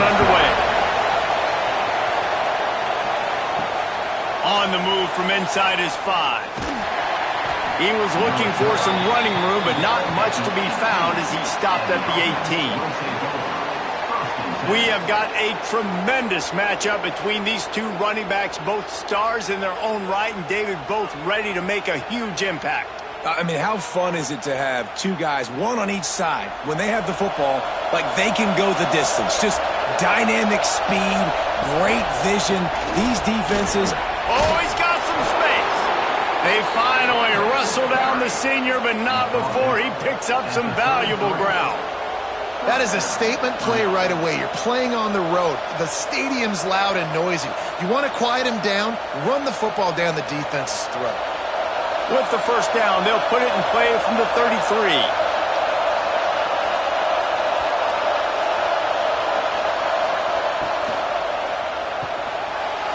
underway. On the move from inside his 5. He was looking for some running room, but not much to be found as he stopped at the 18. We have got a tremendous matchup between these two running backs, both stars in their own right, and David, both ready to make a huge impact. I mean, how fun is it to have two guys, one on each side, when they have the football, like they can go the distance. Just dynamic speed, great vision. These defenses... Oh, he's got some space. They finally wrestle down the senior, but not before he picks up some valuable ground. That is a statement play right away. You're playing on the road. The stadium's loud and noisy. You want to quiet him down, run the football down the defense's throat. With the first down, they'll put it in play from the 33.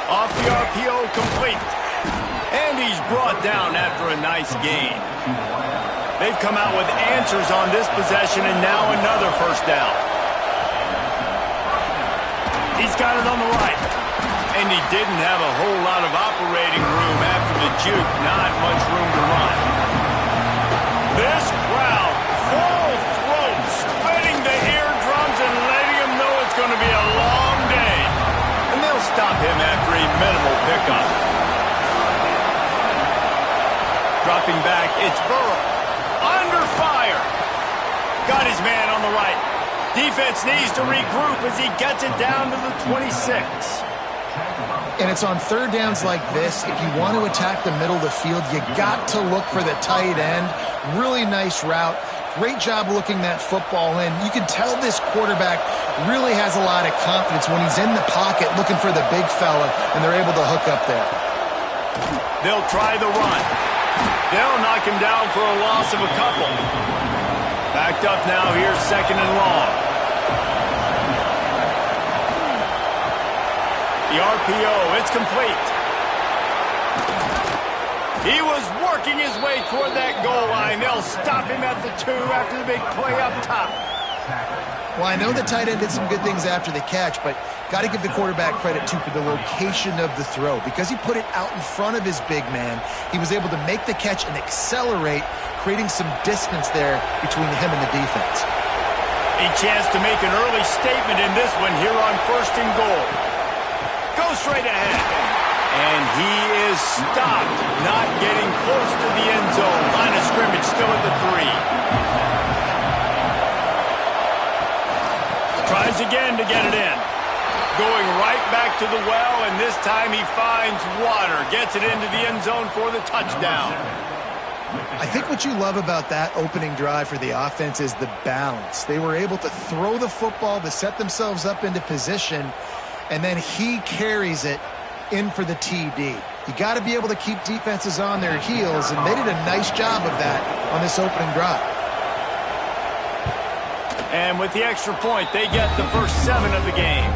Off the RPO, complete. And he's brought down after a nice gain. They've come out with answers on this possession, and now another first down. He's got it on the right. And he didn't have a whole lot of operating room after the juke. Not much room to run. This crowd, full throat, splitting the eardrums and letting him know it's going to be a long day. And they'll stop him after a minimal pickup. Dropping back, it's Burrow. Under fire. Got his man on the right. Defense needs to regroup as he gets it down to the 26. And it's on third downs like this. If you want to attack the middle of the field, you got to look for the tight end. Really nice route. Great job looking that football in. You can tell this quarterback really has a lot of confidence when he's in the pocket looking for the big fella, and they're able to hook up there. They'll try the run. They'll knock him down for a loss of a couple. Backed up now, here's second and long. The RPO, it's complete. He was working his way toward that goal line. They'll stop him at the 2 after the big play up top. Well, I know the tight end did some good things after the catch, but got to give the quarterback credit, too, for the location of the throw. Because he put it out in front of his big man, he was able to make the catch and accelerate, creating some distance there between him and the defense. A chance to make an early statement in this one here on first and goal. Go straight ahead. And he is stopped, not getting close to the end zone. Line of scrimmage still at the 3. Tries again to get it in. Going right back to the well, and this time he finds water. Gets it into the end zone for the touchdown. I think what you love about that opening drive for the offense is the balance. They were able to throw the football to set themselves up into position, and then he carries it in for the TD. You got to be able to keep defenses on their heels, and they did a nice job of that on this opening drive. And with the extra point, they get the first 7 of the game.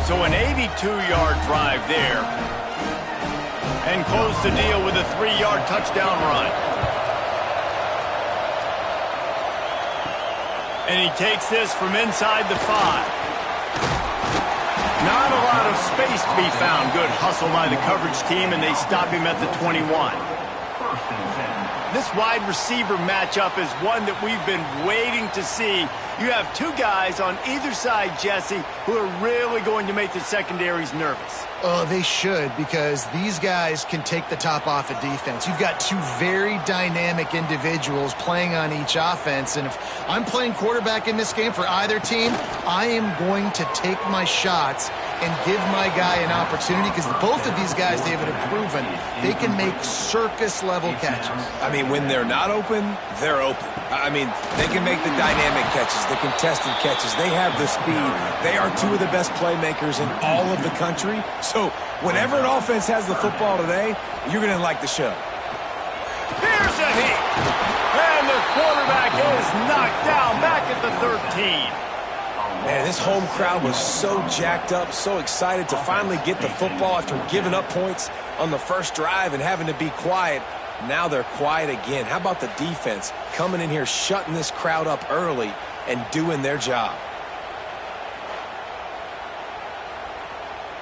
So an 82-yard drive there. And close the deal with a 3-yard touchdown run. And he takes this from inside the 5. Not a lot of space to be found. Good hustle by the coverage team, and they stop him at the 21. This wide receiver matchup is one that we've been waiting to see. You have two guys on either side, Jesse, who are really going to make the secondaries nervous. Oh, they should, because these guys can take the top off a defense. You've got two very dynamic individuals playing on each offense, and if I'm playing quarterback in this game for either team, I am going to take my shots and give my guy an opportunity, because both of these guys, David, have proven they can make circus-level catches. I mean, when they're not open, they're open. I mean, they can make the dynamic catches, the contested catches. They have the speed. They are two of the best playmakers in all of the country. So whenever an offense has the football today, you're going to like the show. Here's a hit. And the quarterback is knocked down back at the 13. Man, this home crowd was so jacked up, so excited to finally get the football after giving up points on the first drive and having to be quiet. Now they're quiet again. How about the defense coming in here, shutting this crowd up early and doing their job?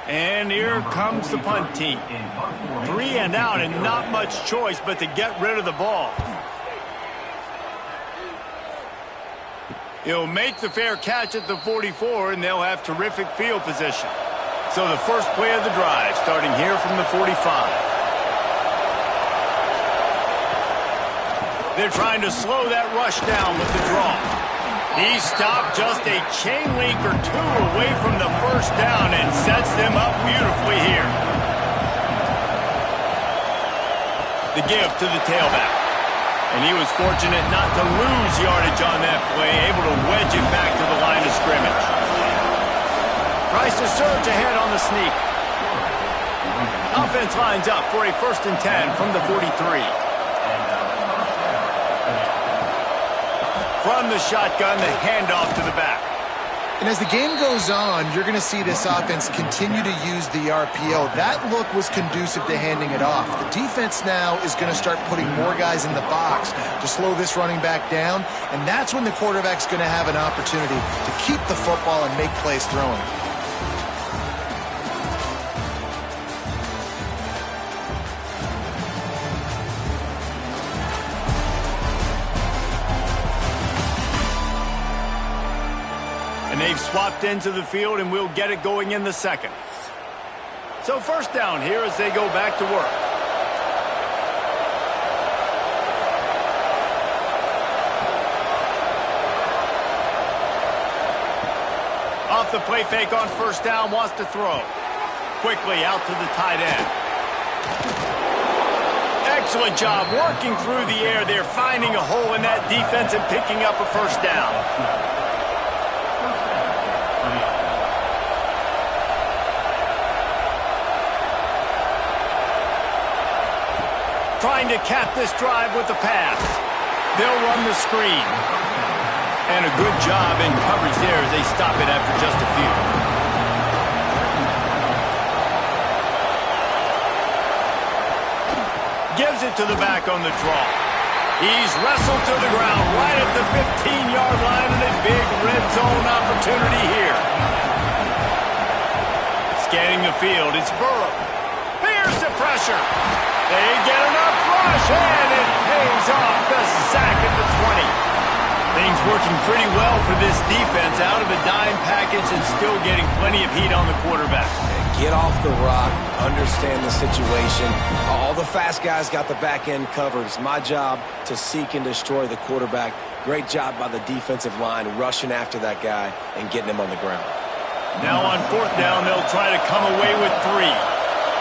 And here comes the punt team. 3 and out and not much choice but to get rid of the ball. He'll make the fair catch at the 44, and they'll have terrific field position. So the first play of the drive, starting here from the 45. They're trying to slow that rush down with the draw. He stopped just a chain link or 2 away from the first down and sets them up beautifully here. The give to the tailback. And he was fortunate not to lose yardage on that play, able to wedge it back to the line of scrimmage. Tries to surge ahead on the sneak. Offense lines up for a 1st and 10 from the 43. From the shotgun, the handoff to the back. And as the game goes on, you're going to see this offense continue to use the RPO. That look was conducive to handing it off. The defense now is going to start putting more guys in the box to slow this running back down, and that's when the quarterback's going to have an opportunity to keep the football and make plays throwing. And they've swapped into the field, and we'll get it going in the 2nd. So 1st down here as they go back to work. Off the play fake on 1st down, wants to throw. Quickly out to the tight end. Excellent job working through the air. They're finding a hole in that defense and picking up a 1st down. Trying to cap this drive with the pass. They'll run the screen. And a good job in coverage there as they stop it after just a few. Gives it to the back on the draw. He's wrestled to the ground right at the 15-yard line, and a big red zone opportunity here. Scanning the field, it's Burrow. Here's the pressure. They get enough rush, and it pays off the sack at the 20. Things working pretty well for this defense, out of a dime package and still getting plenty of heat on the quarterback. Get off the rock, understand the situation. All the fast guys got the back end covered. It's my job to seek and destroy the quarterback. Great job by the defensive line rushing after that guy and getting him on the ground. Now on 4th down, they'll try to come away with 3.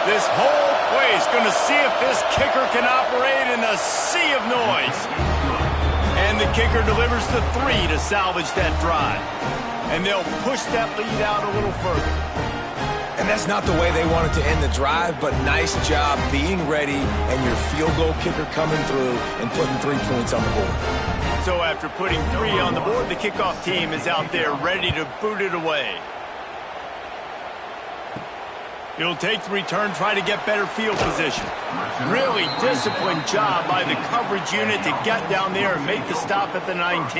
This whole play is going to see if this kicker can operate in the sea of noise. And the kicker delivers the 3 to salvage that drive. And they'll push that lead out a little further. And that's not the way they wanted to end the drive, but nice job being ready and your field goal kicker coming through and putting 3 points on the board. So after putting 3 on the board, the kickoff team is out there ready to boot it away. He'll take the return, try to get better field position. Really disciplined job by the coverage unit to get down there and make the stop at the 19.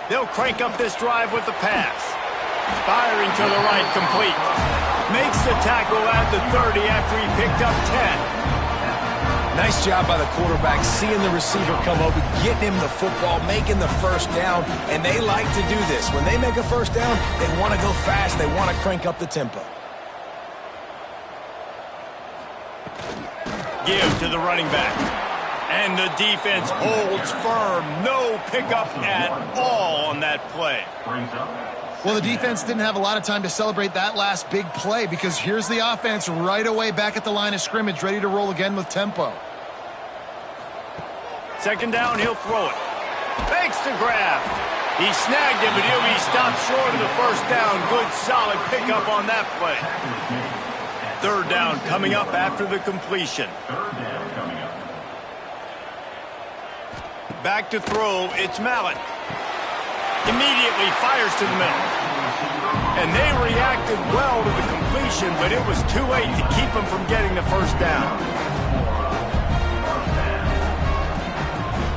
They'll crank up this drive with the pass. Firing to the right, complete. Makes the tackle at the 30 after he picked up 10. Nice job by the quarterback, seeing the receiver come open, getting him the football, making the 1st down, and they like to do this. When they make a 1st down, they want to go fast. They want to crank up the tempo. Give to the running back. And the defense holds firm. No pickup at all on that play. Well, the defense didn't have a lot of time to celebrate that last big play because here's the offense right away back at the line of scrimmage, ready to roll again with tempo. 2nd down, he'll throw it. Fakes the grab. He snagged it, but he'll be stopped short of the 1st down. Good, solid pickup on that play. 3rd down coming up after the completion. Back to throw, it's Mallett. Immediately fires to the middle. And they reacted well to the completion, but it was too late to keep them from getting the 1st down.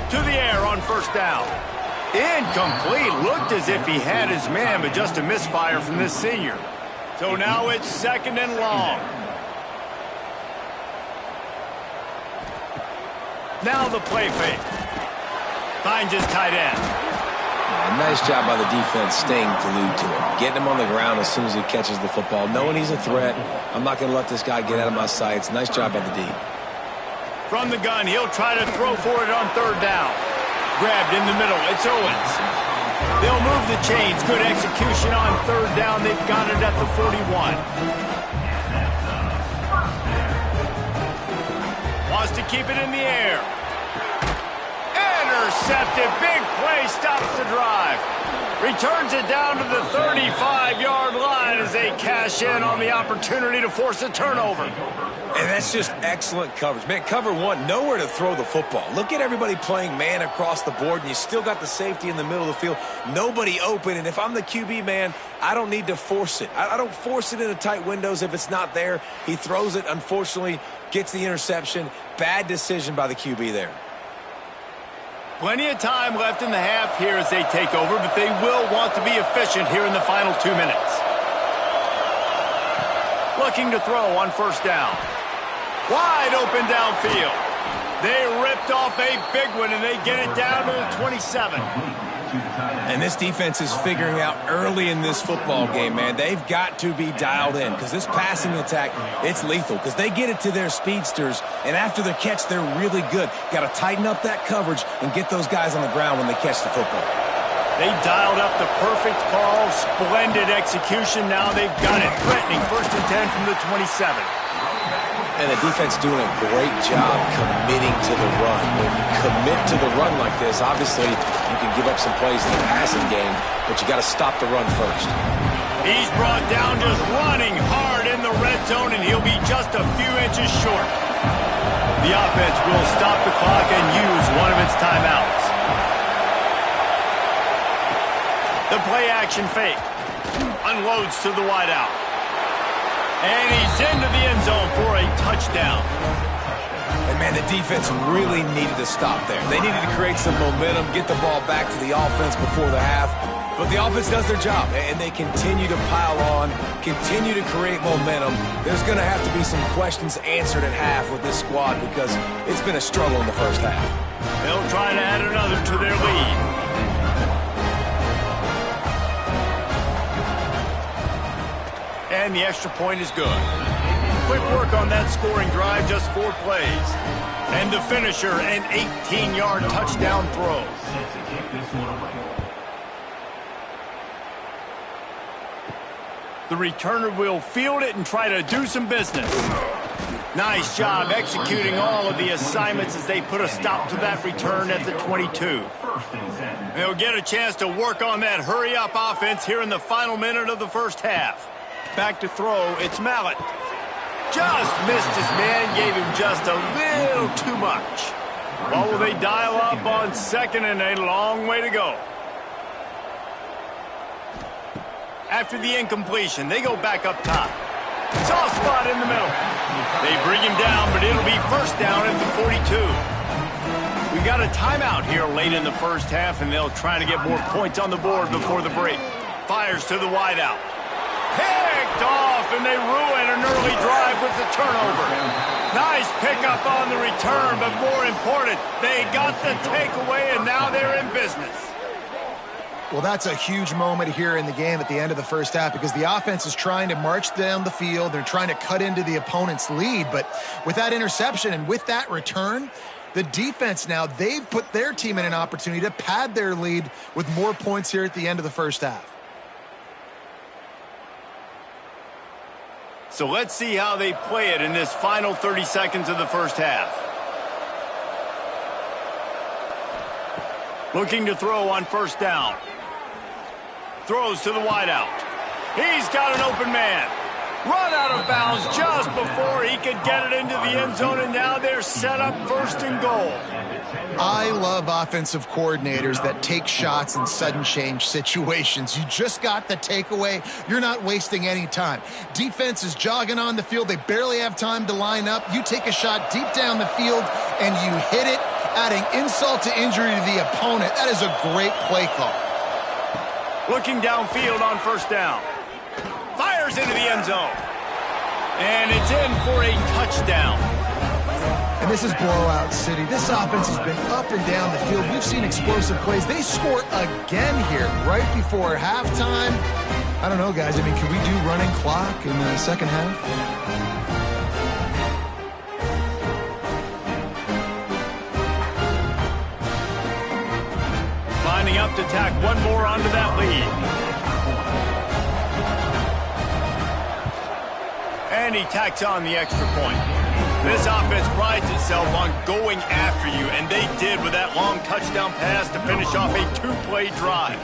To the air on 1st down. Incomplete. Looked as if he had his man, but just a misfire from this senior. So now it's 2nd and long. Now the play fake. Finds his tight end. Yeah, nice job by the defense staying glued to him. Getting him on the ground as soon as he catches the football. Knowing he's a threat. I'm not going to let this guy get out of my sights. Nice job by the D. From the gun, he'll try to throw for it on 3rd down. Grabbed in the middle. It's Owens. They'll move the chains. Good execution on 3rd down. They've got it at the 41. Wants to keep it in the air. Intercepted. Big play. Stops the drive. Returns it down to the 35-yard line as they cash in on the opportunity to force a turnover. And that's just excellent coverage. Man, cover one, nowhere to throw the football. Look at everybody playing man across the board, and you still got the safety in the middle of the field. Nobody open, and if I'm the QB, man, I don't need to force it. I don't force it into tight windows if it's not there. He throws it, unfortunately, gets the interception. Bad decision by the QB there. Plenty of time left in the half here as they take over, but they will want to be efficient here in the final 2 minutes. Looking to throw on 1st down. Wide open downfield. They ripped off a big one, and they get it down to the 27. And this defense is figuring out early in this football game, man. They've got to be dialed in because this passing attack, it's lethal because they get it to their speedsters, and after the catch, they're really good. Got to tighten up that coverage and get those guys on the ground when they catch the football. They dialed up the perfect call. Splendid execution. Now they've got it. Threatening 1st and 10 from the 27. And the defense doing a great job committing to the run. When you commit to the run like this, obviously you can give up some plays in the passing game, but you got to stop the run first. He's brought down just running hard in the red zone, and he'll be just a few inches short. The offense will stop the clock and use one of its timeouts. The play action fake. Unloads to the wideout. And he's into the end zone for a touchdown. And, man, the defense really needed to stop there. They needed to create some momentum, get the ball back to the offense before the half. But the offense does their job, and they continue to pile on, continue to create momentum. There's going to have to be some questions answered at half with this squad because it's been a struggle in the first half. They'll try to add another to their lead. And the extra point is good. Quick work on that scoring drive, just 4 plays. And the finisher, an 18-yard touchdown throw. The returner will field it and try to do some business. Nice job executing all of the assignments as they put a stop to that return at the 22. They'll get a chance to work on that hurry-up offense here in the final minute of the first half. Back to throw, it's Mallet. Just missed his man, gave him just a little too much. Well, will they dial up on 2nd and a long way to go? After the incompletion, they go back up top. Soft spot in the middle. They bring him down, but it'll be 1st down at the 42. We got a timeout here late in the first half, and they'll try to get more points on the board before the break. Fires to the wideout. Picked off, and they ruin an early drive with the turnover. Nice pickup on the return, but more important, they got the takeaway, and now they're in business. Well, that's a huge moment here in the game at the end of the first half because the offense is trying to march down the field. They're trying to cut into the opponent's lead, but with that interception and with that return, the defense now, they've put their team in an opportunity to pad their lead with more points here at the end of the first half. So let's see how they play it in this final 30 seconds of the first half. Looking to throw on 1st down. Throws to the wideout. He's got an open man. Run out of bounds just before he could get it into the end zone, and now they're set up 1st and goal. I love offensive coordinators that take shots in sudden change situations. You just got the takeaway. You're not wasting any time. Defense is jogging on the field. They barely have time to line up. You take a shot deep down the field, and you hit it, adding insult to injury to the opponent. That is a great play call. Looking downfield on first down. Fires into the end zone. And it's in for a touchdown. And this is blowout city. This offense has been up and down the field. We've seen explosive plays. They score again here right before halftime. I don't know, guys. I mean, can we do running clock in the second half? Lining up to tack one more onto that lead. And he tacks on the extra point. This offense prides itself on going after you, and they did with that long touchdown pass to finish off a two-play drive.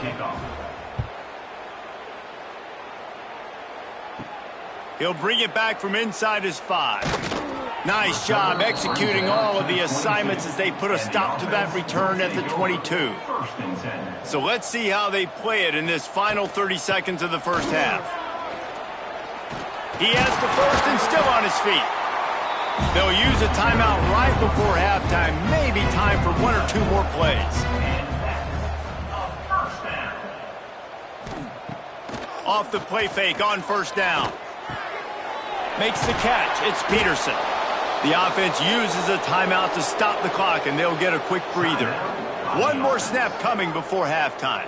He'll bring it back from inside his 5. Nice job executing all of the assignments as they put a stop to that return at the 22. So let's see how they play it in this final 30 seconds of the first half. He has the first and still on his feet. They'll use a timeout right before halftime. Maybe time for one or two more plays. Off the play fake on first down. Makes the catch. It's Peterson. The offense uses a timeout to stop the clock, and they'll get a quick breather. One more snap coming before halftime.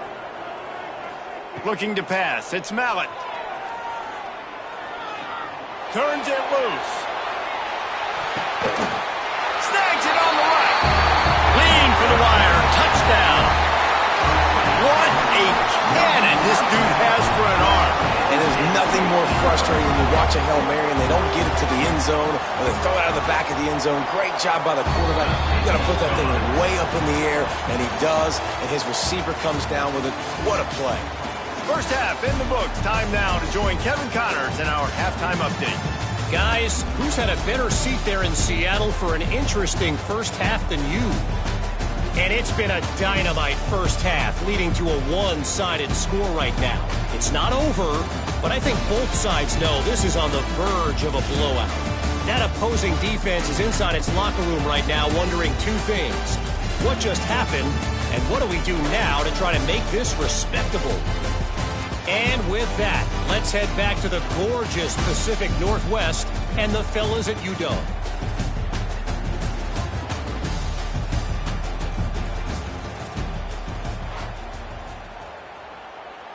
Looking to pass. It's Mallett. Turns it loose. Snags it on the right. Lean for the wire. Touchdown. What a cannon this dude has for an arm. And there's nothing more frustrating than to watch a Hail Mary and they don't get it to the end zone, or they throw it out of the back of the end zone. Great job by the quarterback. You got to put that thing way up in the air, and he does, and his receiver comes down with it. What a play. First half in the books. Time now to join Kevin Connors in our halftime update. Guys, who's had a better seat there in Seattle for an interesting first half than you? And it's been a dynamite first half, leading to a one-sided score right now. It's not over, but I think both sides know this is on the verge of a blowout. That opposing defense is inside its locker room right now wondering two things. What just happened, and what do we do now to try to make this respectable? And with that, let's head back to the gorgeous Pacific Northwest and the fellas at UW.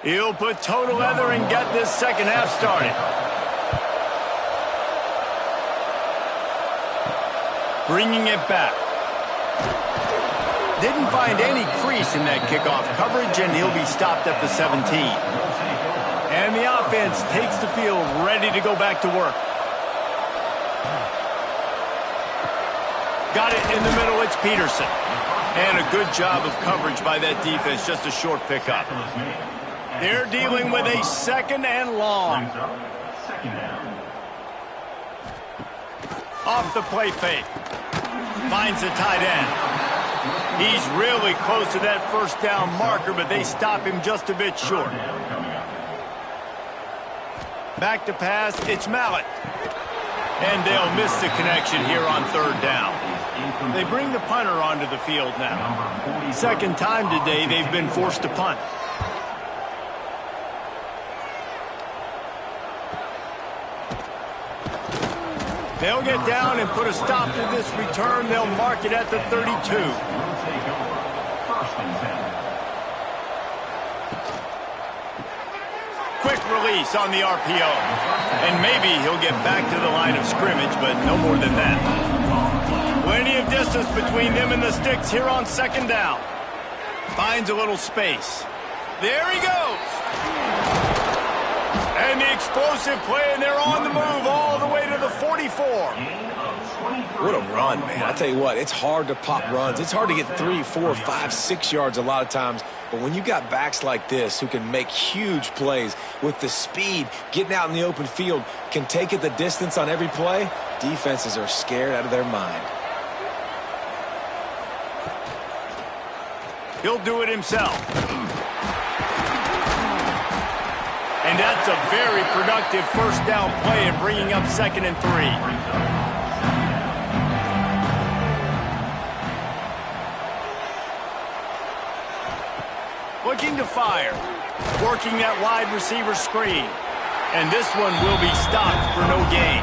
He'll put total leather and get this second half started. Bringing it back. Didn't find any crease in that kickoff coverage, and he'll be stopped at the 17. And the offense takes the field ready to go back to work. Got it in the middle, it's Peterson. And a good job of coverage by that defense, just a short pickup. They're dealing with a second and long. Off the play fake. Finds the tight end. He's really close to that first down marker, but they stop him just a bit short. Back to pass, it's Mallett. And they'll miss the connection here on third down. They bring the punter onto the field now. Second time today they've been forced to punt. They'll get down and put a stop to this return. They'll mark it at the 32. Quick release on the RPO. And maybe he'll get back to the line of scrimmage, but no more than that. Plenty of distance between them and the sticks here on second down. Finds a little space. There he goes. And the explosive play, and they're on the move all the way to the 44. What a run, man. I tell you what, it's hard to pop runs. It's hard to get 3, 4, 5, 6 yards a lot of times. But when you got backs like this who can make huge plays with the speed, getting out in the open field, can take it the distance on every play, defenses are scared out of their mind. He'll do it himself. And that's a very productive first down play and bringing up 2nd and 3. looking to fire. Working that wide receiver screen. And this one will be stopped for no gain.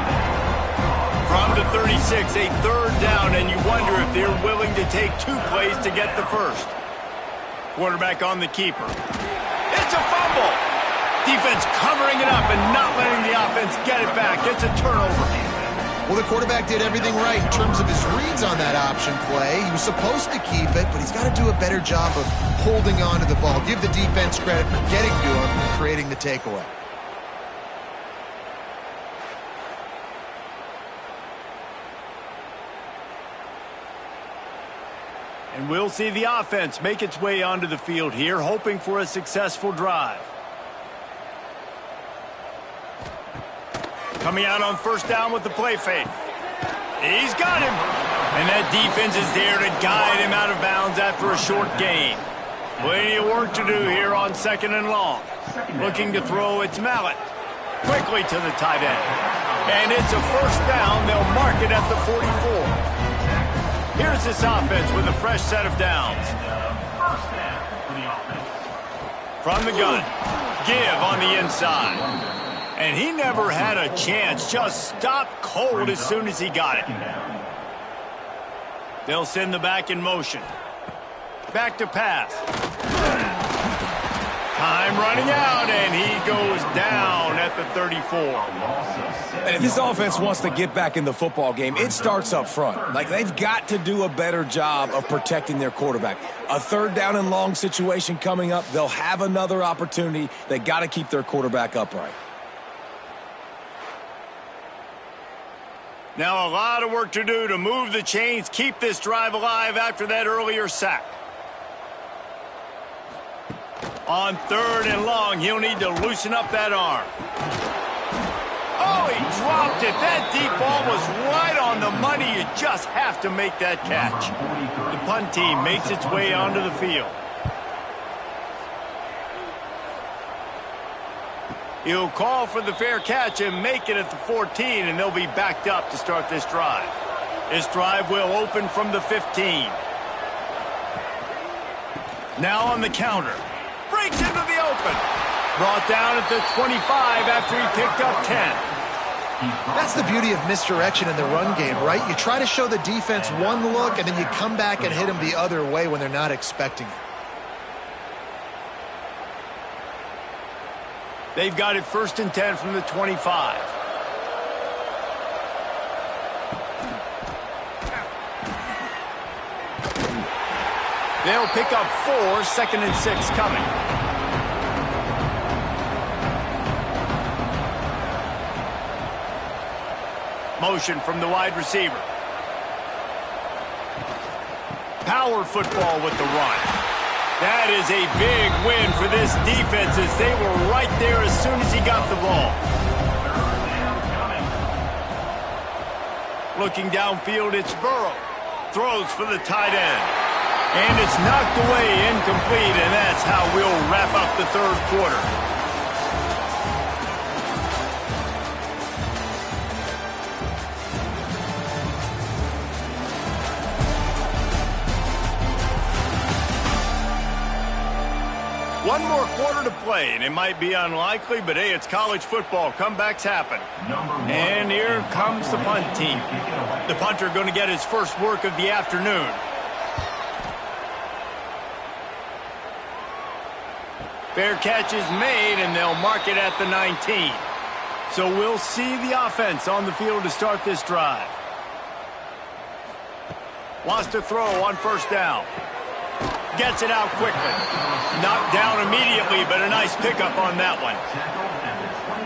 From the 36, a third down, and you wonder if they're willing to take 2 plays to get the first. Quarterback on the keeper. It's a fumble. Defense covering it up and not letting the offense get it back. It's a turnover. Well, the quarterback did everything right in terms of his reads on that option play. He was supposed to keep it, but he's got to do a better job of holding on to the ball. Give the defense credit for getting to him and creating the takeaway. And we'll see the offense make its way onto the field here, hoping for a successful drive. Coming out on first down with the play fake. He's got him. And that defense is there to guide him out of bounds after a short gain. Plenty of work to do here on 2nd and long. Looking to throw its mallet. Quickly to the tight end. And it's a first down. They'll mark it at the 44. Here's this offense with a fresh set of downs. From the gun. Give on the inside. And he never had a chance. Just stopped cold as soon as he got it. They'll send the back in motion. Back to pass. Time running out, and he goes down at the 34. And if this offense wants to get back in the football game, it starts up front. Like, they've got to do a better job of protecting their quarterback. A third down and long situation coming up. They'll have another opportunity. They got to keep their quarterback upright. Now a lot of work to do to move the chains, keep this drive alive after that earlier sack. On 3rd and long, he'll need to loosen up that arm. Oh, he dropped it. That deep ball was right on the money. You just have to make that catch. The punt team makes its way onto the field. He'll call for the fair catch and make it at the 14, and they'll be backed up to start this drive. This drive will open from the 15. Now on the counter. Breaks into the open. Brought down at the 25 after he picked up 10. That's the beauty of misdirection in the run game, right? You try to show the defense one look, and then you come back and hit them the other way when they're not expecting it. They've got it 1st and 10 from the 25. They'll pick up 4, 2nd and 6 coming. Motion from the wide receiver. Power football with the run. That is a big win for this defense as they were right there as soon as he got the ball. Looking downfield, it's Burrow. Throws for the tight end. And it's knocked away, incomplete, and that's how we'll wrap up the 3rd quarter. One more quarter to play, and it might be unlikely, but hey, it's college football. Comebacks happen. And here comes the punt team. The punter going to get his first work of the afternoon. Fair catch is made, and they'll mark it at the 19. So we'll see the offense on the field to start this drive. Wants to throw on first down. Gets it out quickly. Knocked down immediately, but a nice pickup on that one.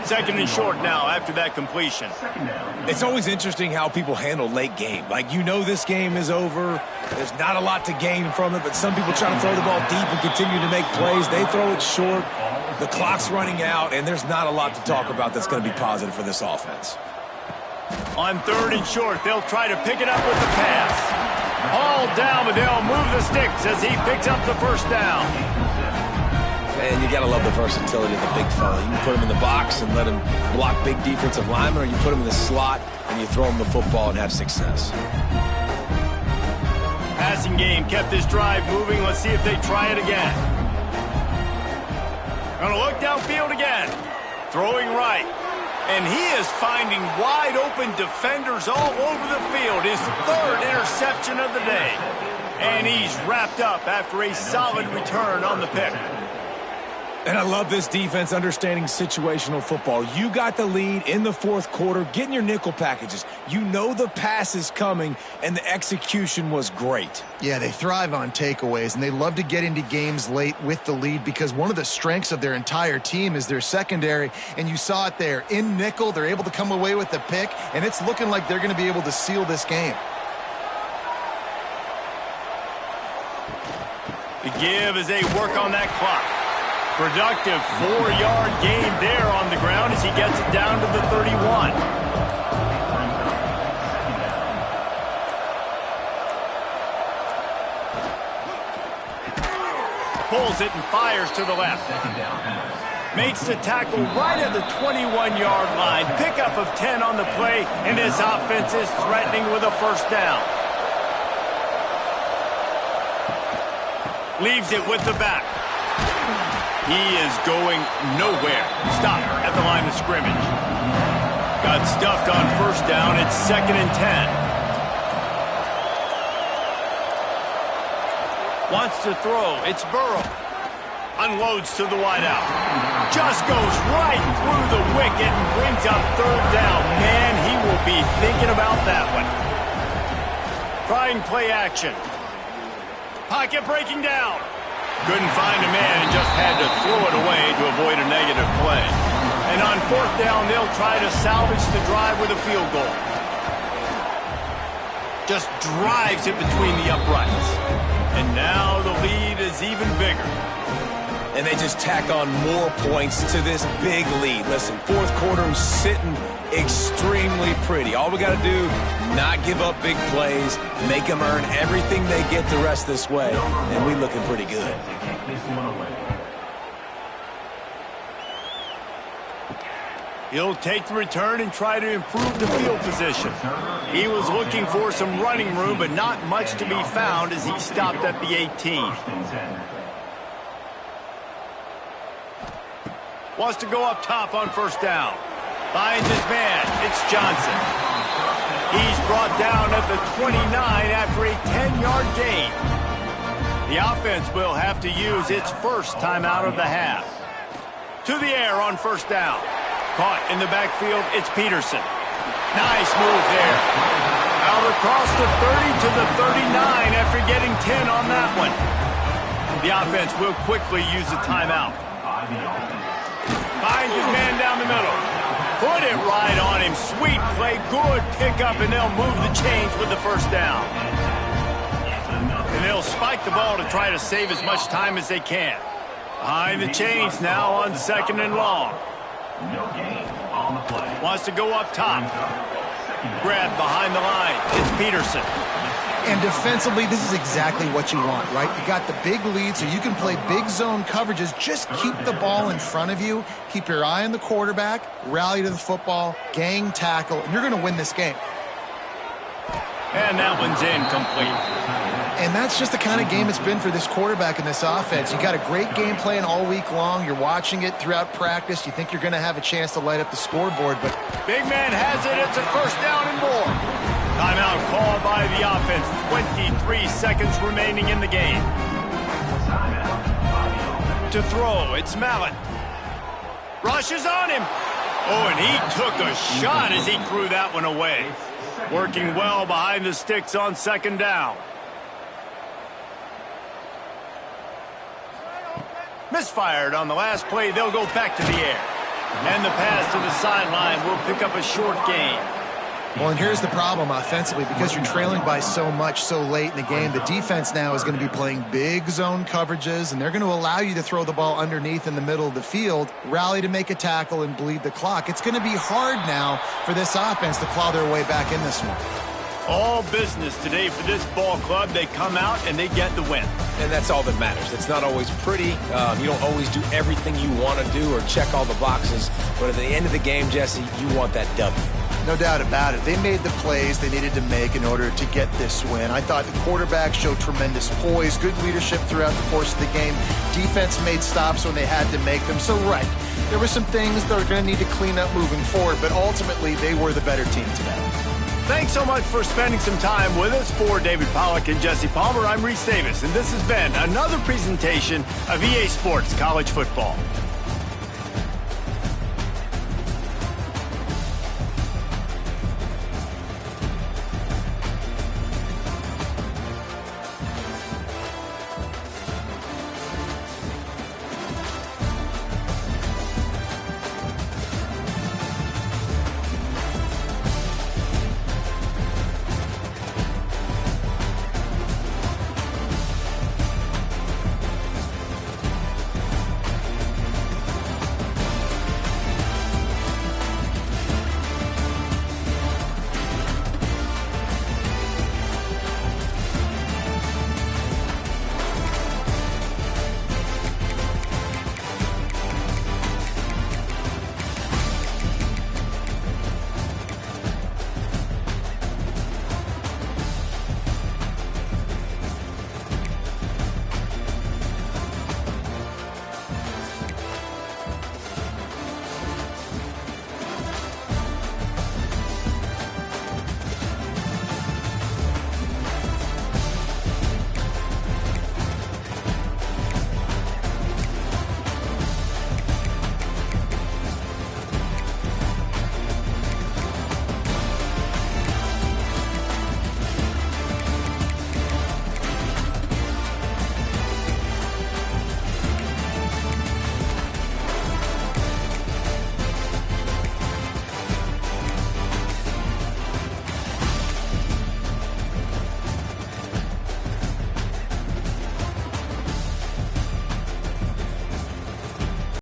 2nd and short now after that completion. It's always interesting how people handle late game. Like, you know this game is over. There's not a lot to gain from it, but some people try to throw the ball deep and continue to make plays. They throw it short. The clock's running out, and there's not a lot to talk about that's going to be positive for this offense. On 3rd and short, they'll try to pick it up with the pass. All down, but they'll move the sticks as he picks up the first down. And you got to love the versatility of the big fella. You can put him in the box and let him block big defensive linemen, or you put him in the slot and you throw him the football and have success. Passing game kept this drive moving. Let's see if they try it again. Gonna look downfield again. Throwing right. And he is finding wide open defenders all over the field. His third interception of the day. And he's wrapped up after a solid return on the pick. And I love this defense understanding situational football. You got the lead in the fourth quarter, getting your nickel packages. You know the pass is coming, and the execution was great. Yeah, they thrive on takeaways, and they love to get into games late with the lead because one of the strengths of their entire team is their secondary, and you saw it there. In nickel, they're able to come away with the pick, and it's looking like they're going to be able to seal this game. The give as they work on that clock. Productive 4-yard gain there on the ground as he gets it down to the 31. Pulls it and fires to the left. Makes the tackle right at the 21-yard line. Pickup of 10 on the play, and his offense is threatening with a first down. Leaves it with the back. He is going nowhere. Stop at the line of scrimmage. Got stuffed on first down. It's 2nd and 10. Wants to throw. It's Burrow. Unloads to the wideout. Just goes right through the wicket and brings up third down. Man, he will be thinking about that one. Trying play action. Pocket breaking down. Couldn't find a man and just had to throw it away to avoid a negative play. And on fourth down, they'll try to salvage the drive with a field goal. Just drives it between the uprights. And now the lead is even bigger. And they just tack on more points to this big lead. Listen, fourth quarter is sitting extremely pretty. All we got to do, not give up big plays, make them earn everything they get the rest this way, and we looking pretty good. He'll take the return and try to improve the field position. He was looking for some running room, but not much to be found as he stopped at the 18. Wants to go up top on first down. Finds his man. It's Johnson. He's brought down at the 29 after a 10-yard gain. The offense will have to use its first timeout of the half. To the air on first down. Caught in the backfield, it's Peterson. Nice move there. Out across the 30 to the 39 after getting 10 on that one. The offense will quickly use a timeout. Finds his man down the middle. Put it right on him. Sweet play. Good pickup, and they'll move the chains with the first down. And they'll spike the ball to try to save as much time as they can. Behind the chains now on 2nd and long. Wants to go up top. Grab behind the line. It's Peterson. And defensively, this is exactly what you want, right? You got the big lead, so you can play big zone coverages. Just keep the ball in front of you. Keep your eye on the quarterback. Rally to the football. Gang tackle. And you're going to win this game. And that one's incomplete. And that's just the kind of game it's been for this quarterback in this offense. You got a great game plan all week long. You're watching it throughout practice. You think you're going to have a chance to light up the scoreboard, but big man has it. It's a first down and more. Timeout called by the offense. 23 seconds remaining in the game. To throw, it's Mallett. Rushes on him. Oh, and he took a shot as he threw that one away. Working well behind the sticks on 2nd down. Misfired on the last play. They'll go back to the air. And the pass to the sideline will pick up a short gain. Well, and here's the problem offensively. Because you're trailing by so much so late in the game, the defense now is going to be playing big zone coverages, and they're going to allow you to throw the ball underneath in the middle of the field, rally to make a tackle, and bleed the clock. It's going to be hard now for this offense to claw their way back in this one. All business today for this ball club. They come out and they get the win. And that's all that matters. It's not always pretty. You don't always do everything you want to do or check all the boxes. But at the end of the game, Jesse, you want that W. No doubt about it. They made the plays they needed to make in order to get this win. I thought the quarterback showed tremendous poise, good leadership throughout the course of the game. Defense made stops when they had to make them. So, right, there were some things that are going to need to clean up moving forward, but ultimately they were the better team today. Thanks so much for spending some time with us. For David Pollack and Jesse Palmer, I'm Reese Davis, and this has been another presentation of EA Sports College Football.